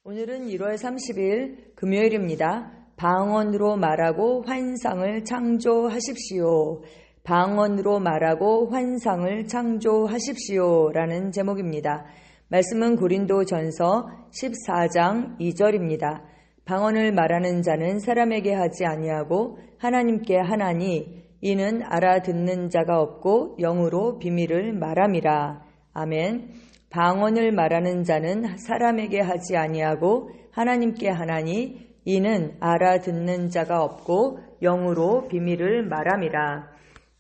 오늘은 1월 30일 금요일입니다. 방언으로 말하고 환상을 창조하십시오. 방언으로 말하고 환상을 창조하십시오 라는 제목입니다. 말씀은 고린도전서 14장 2절입니다. 방언을 말하는 자는 사람에게 하지 아니하고 하나님께 하나니 이는 알아듣는 자가 없고 영으로 비밀을 말함이라. 아멘. 방언을 말하는 자는 사람에게 하지 아니하고 하나님께 하나니 이는 알아듣는 자가 없고 영으로 비밀을 말함이라.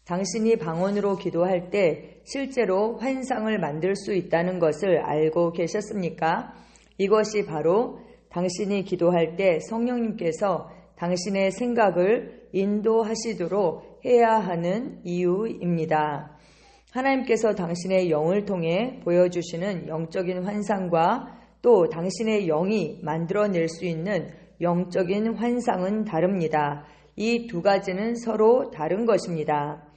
당신이 방언으로 기도할 때 실제로 환상을 만들 수 있다는 것을 알고 계셨습니까? 이것이 바로 당신이 기도할 때 성령님께서 당신의 생각을 인도하시도록 해야 하는 이유입니다. 하나님께서 당신의 영을 통해 보여주시는 영적인 환상과 또 당신의 영이 만들어낼 수 있는 영적인 환상은 다릅니다. 이 두 가지는 서로 다른 것입니다.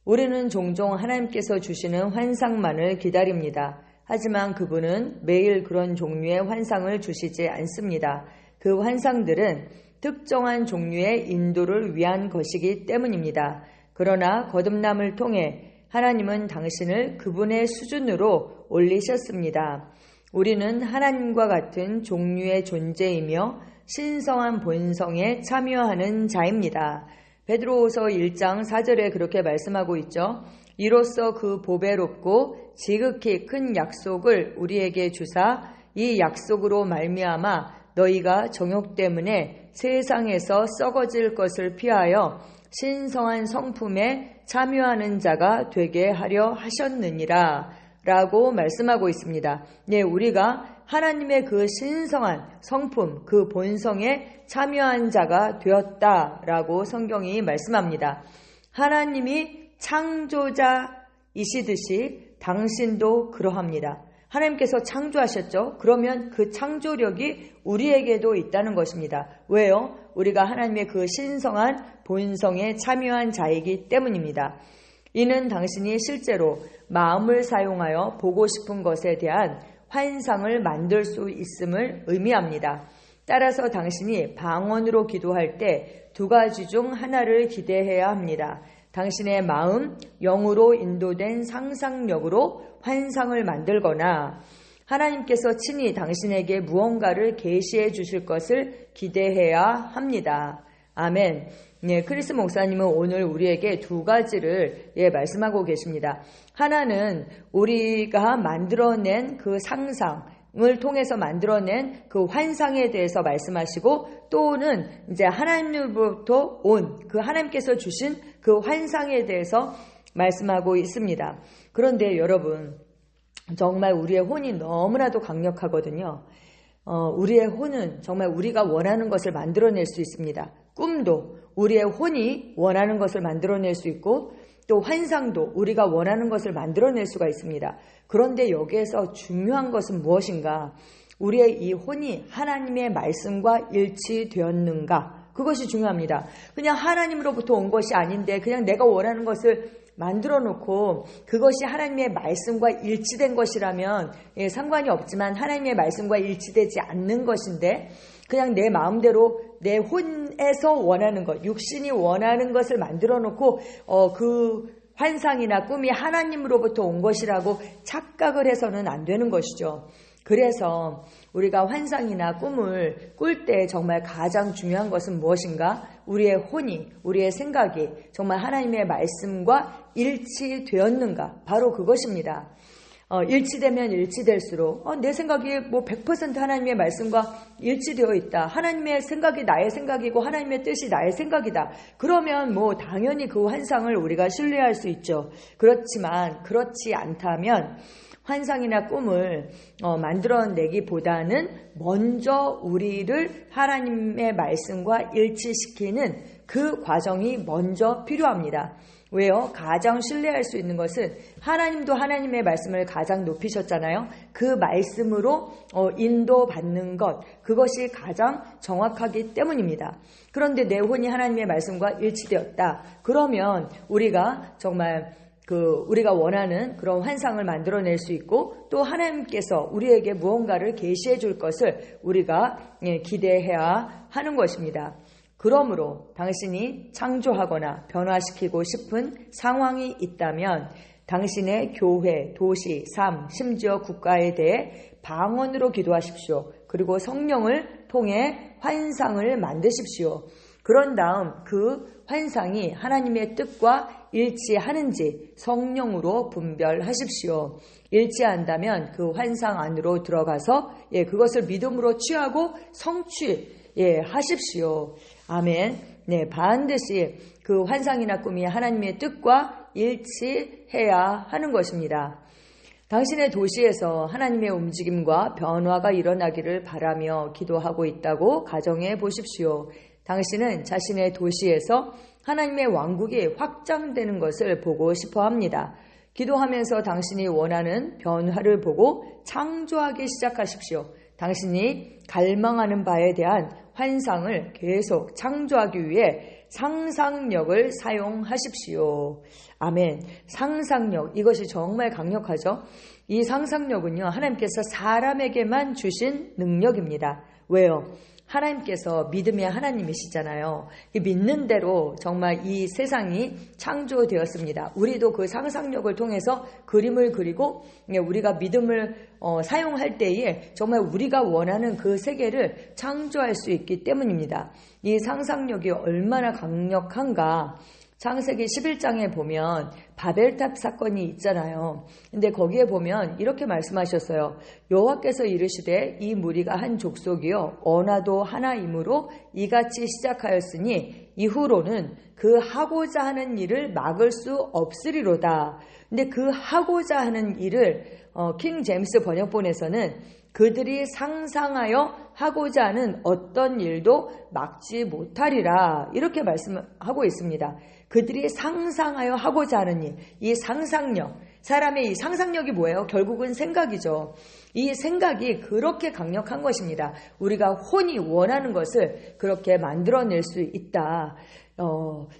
우리는 종종 하나님께서 주시는 환상만을 기다립니다. 하지만 그분은 매일 그런 종류의 환상을 주시지 않습니다. 그 환상들은 특정한 종류의 인도를 위한 것이기 때문입니다. 그러나 거듭남을 통해 하나님은 당신을 그분의 수준으로 올리셨습니다. 우리는 하나님과 같은 종류의 존재이며 신성한 본성에 참여하는 자입니다. 베드로후서 1장 4절에 그렇게 말씀하고 있죠. 이로써 그 보배롭고 지극히 큰 약속을 우리에게 주사 이 약속으로 말미암아 너희가 정욕 때문에 세상에서 썩어질 것을 피하여 신성한 성품에 참여하는 자가 되게 하려 하셨느니라 라고 말씀하고 있습니다. 네, 우리가 하나님의 그 신성한 성품, 그 본성에 참여한 자가 되었다라고 성경이 말씀합니다. 하나님이 창조자이시듯이 당신도 그러합니다. 하나님께서 창조하셨죠? 그러면 그 창조력이 우리에게도 있다는 것입니다. 왜요? 우리가 하나님의 그 신성한 본성에 참여한 자이기 때문입니다. 이는 당신이 실제로 마음을 사용하여 보고 싶은 것에 대한 환상을 만들 수 있음을 의미합니다. 따라서 당신이 방언으로 기도할 때 두 가지 중 하나를 기대해야 합니다. 당신의 마음, 영으로 인도된 상상력으로 환상을 만들거나 하나님께서 친히 당신에게 무언가를 계시해 주실 것을 기대해야 합니다. 아멘. 네, 크리스 목사님은 오늘 우리에게 두 가지를 말씀하고 계십니다. 하나는 우리가 만들어낸 그 상상을 통해서 만들어낸 그 환상에 대해서 말씀하시고 또는 이제 하나님으로부터 온 그 하나님께서 주신 그 환상에 대해서 말씀하고 있습니다. 그런데 여러분, 정말 우리의 혼이 너무나도 강력하거든요. 우리의 혼은 정말 우리가 원하는 것을 만들어낼 수 있습니다. 꿈도 우리의 혼이 원하는 것을 만들어낼 수 있고 또 환상도 우리가 원하는 것을 만들어낼 수가 있습니다. 그런데 여기에서 중요한 것은 무엇인가? 우리의 이 혼이 하나님의 말씀과 일치되었는가? 그것이 중요합니다. 그냥 하나님으로부터 온 것이 아닌데 그냥 내가 원하는 것을 만들어 놓고 그것이 하나님의 말씀과 일치된 것이라면 상관이 없지만 하나님의 말씀과 일치되지 않는 것인데 그냥 내 마음대로 내 혼에서 원하는 것, 육신이 원하는 것을 만들어 놓고 그 환상이나 꿈이 하나님으로부터 온 것이라고 착각을 해서는 안 되는 것이죠. 그래서 우리가 환상이나 꿈을 꿀 때 정말 가장 중요한 것은 무엇인가? 우리의 혼이, 우리의 생각이 정말 하나님의 말씀과 일치되었는가? 바로 그것입니다. 일치되면 일치될수록 내 생각이 100% 하나님의 말씀과 일치되어 있다. 하나님의 생각이 나의 생각이고 하나님의 뜻이 나의 생각이다. 그러면 당연히 그 환상을 우리가 신뢰할 수 있죠. 그렇지만 그렇지 않다면 환상이나 꿈을 만들어내기보다는 먼저 우리를 하나님의 말씀과 일치시키는 그 과정이 먼저 필요합니다. 왜요? 가장 신뢰할 수 있는 것은 하나님도 하나님의 말씀을 가장 높이셨잖아요. 그 말씀으로 인도받는 것, 그것이 가장 정확하기 때문입니다. 그런데 내 혼이 하나님의 말씀과 일치되었다. 그러면 우리가 정말 우리가 원하는 그런 환상을 만들어낼 수 있고 또 하나님께서 우리에게 무언가를 계시해 줄 것을 우리가 기대해야 하는 것입니다. 그러므로 당신이 창조하거나 변화시키고 싶은 상황이 있다면 당신의 교회, 도시, 삶, 심지어 국가에 대해 방언으로 기도하십시오. 그리고 성령을 통해 환상을 만드십시오. 그런 다음 그 환상이 하나님의 뜻과 일치하는지 성령으로 분별하십시오. 일치한다면 그 환상 안으로 들어가서 그것을 믿음으로 취하고 성취하십시오. 아멘. 네, 반드시 그 환상이나 꿈이 하나님의 뜻과 일치해야 하는 것입니다. 당신의 도시에서 하나님의 움직임과 변화가 일어나기를 바라며 기도하고 있다고 가정해 보십시오. 당신은 자신의 도시에서 하나님의 왕국이 확장되는 것을 보고 싶어 합니다. 기도하면서 당신이 원하는 변화를 보고 창조하기 시작하십시오. 당신이 갈망하는 바에 대한 환상을 계속 창조하기 위해 상상력을 사용하십시오. 아멘. 상상력, 이것이 정말 강력하죠. 이 상상력은요, 하나님께서 사람에게만 주신 능력입니다. 왜요? 하나님께서 믿음의 하나님이시잖아요. 믿는 대로 정말 이 세상이 창조되었습니다. 우리도 그 상상력을 통해서 그림을 그리고 우리가 믿음을 사용할 때에 정말 우리가 원하는 그 세계를 창조할 수 있기 때문입니다. 이 상상력이 얼마나 강력한가. 창세기 11장에 보면 바벨탑 사건이 있잖아요. 근데 거기에 보면 이렇게 말씀하셨어요. 여호와께서 이르시되 이 무리가 한 족속이요 언어도 하나이므로 이같이 시작하였으니 이후로는 그 하고자 하는 일을 막을 수 없으리로다. 근데 그 하고자 하는 일을 킹 제임스 번역본에서는 그들이 상상하여 하고자 하는 어떤 일도 막지 못하리라 이렇게 말씀하고 있습니다. 그들이 상상하여 하고자 하는 일, 이 상상력, 사람의 이 상상력이 뭐예요? 결국은 생각이죠. 이 생각이 그렇게 강력한 것입니다. 우리가 혼이 원하는 것을 그렇게 만들어낼 수 있다.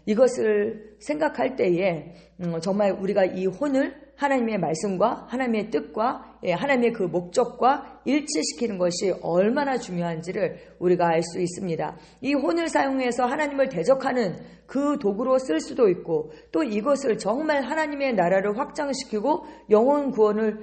이것을 생각할 때에 정말 우리가 이 혼을 하나님의 말씀과 하나님의 뜻과 하나님의 그 목적과 일치시키는 것이 얼마나 중요한지를 우리가 알 수 있습니다. 이 혼을 사용해서 하나님을 대적하는 그 도구로 쓸 수도 있고 또 이것을 정말 하나님의 나라를 확장시키고 영혼 구원을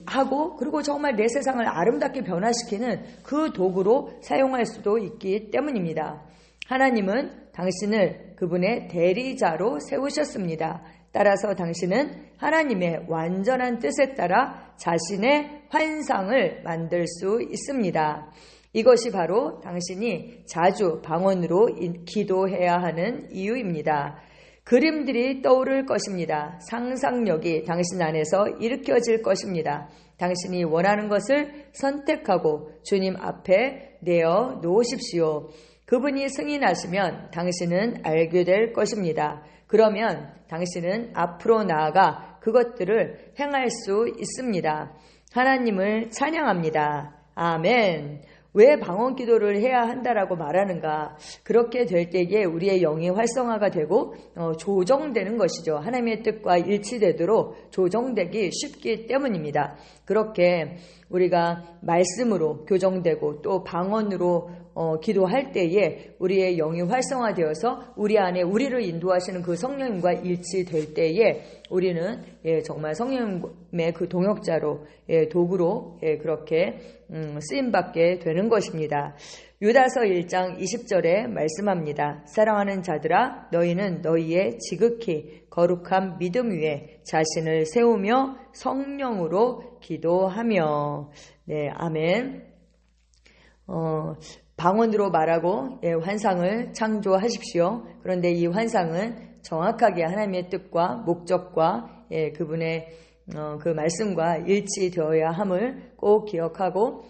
하고 그리고 정말 내 세상을 아름답게 변화시키는 그 도구로 사용할 수도 있기 때문입니다. 하나님은 당신을 그분의 대리자로 세우셨습니다. 따라서 당신은 하나님의 완전한 뜻에 따라 자신의 환상을 만들 수 있습니다. 이것이 바로 당신이 자주 방언으로 기도해야 하는 이유입니다. 그림들이 떠오를 것입니다. 상상력이 당신 안에서 일으켜질 것입니다. 당신이 원하는 것을 선택하고 주님 앞에 내어 놓으십시오. 그분이 승인하시면 당신은 알게 될 것입니다. 그러면 당신은 앞으로 나아가 그것들을 행할 수 있습니다. 하나님을 찬양합니다. 아멘. 왜 방언 기도를 해야 한다라고 말하는가? 그렇게 될 때에 우리의 영이 활성화가 되고 조정되는 것이죠. 하나님의 뜻과 일치되도록 조정되기 쉽기 때문입니다. 그렇게 우리가 말씀으로 교정되고 또 방언으로 기도할 때에 우리의 영이 활성화되어서 우리 안에 우리를 인도하시는 그 성령님과 일치될 때에 우리는 정말 성령님의 그 동역자로 도구로 그렇게 쓰임받게 되는 것입니다. 유다서 1장 20절에 말씀합니다. 사랑하는 자들아 너희는 너희의 지극히 거룩한 믿음 위에 자신을 세우며 성령으로 기도하며. 네, 아멘. 방언으로 말하고 환상을 창조하십시오. 그런데 이 환상은 정확하게 하나님의 뜻과 목적과 그분의 그 말씀과 일치되어야 함을 꼭 기억하고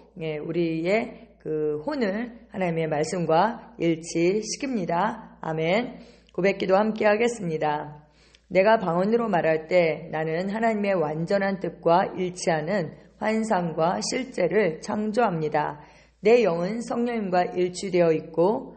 우리의 그 혼을 하나님의 말씀과 일치시킵니다. 아멘. 고백기도 함께 하겠습니다. 내가 방언으로 말할 때 나는 하나님의 완전한 뜻과 일치하는 환상과 실제를 창조합니다. 내 영은 성령님과 일치되어 있고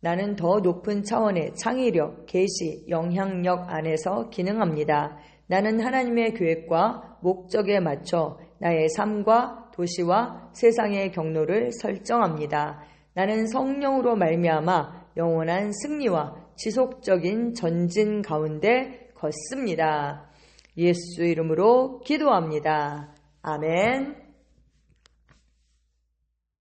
나는 더 높은 차원의 창의력, 계시, 영향력 안에서 기능합니다. 나는 하나님의 계획과 목적에 맞춰 나의 삶과 도시와 세상의 경로를 설정합니다. 나는 성령으로 말미암아 영원한 승리와 지속적인 전진 가운데 걷습니다. 예수 이름으로 기도합니다. 아멘.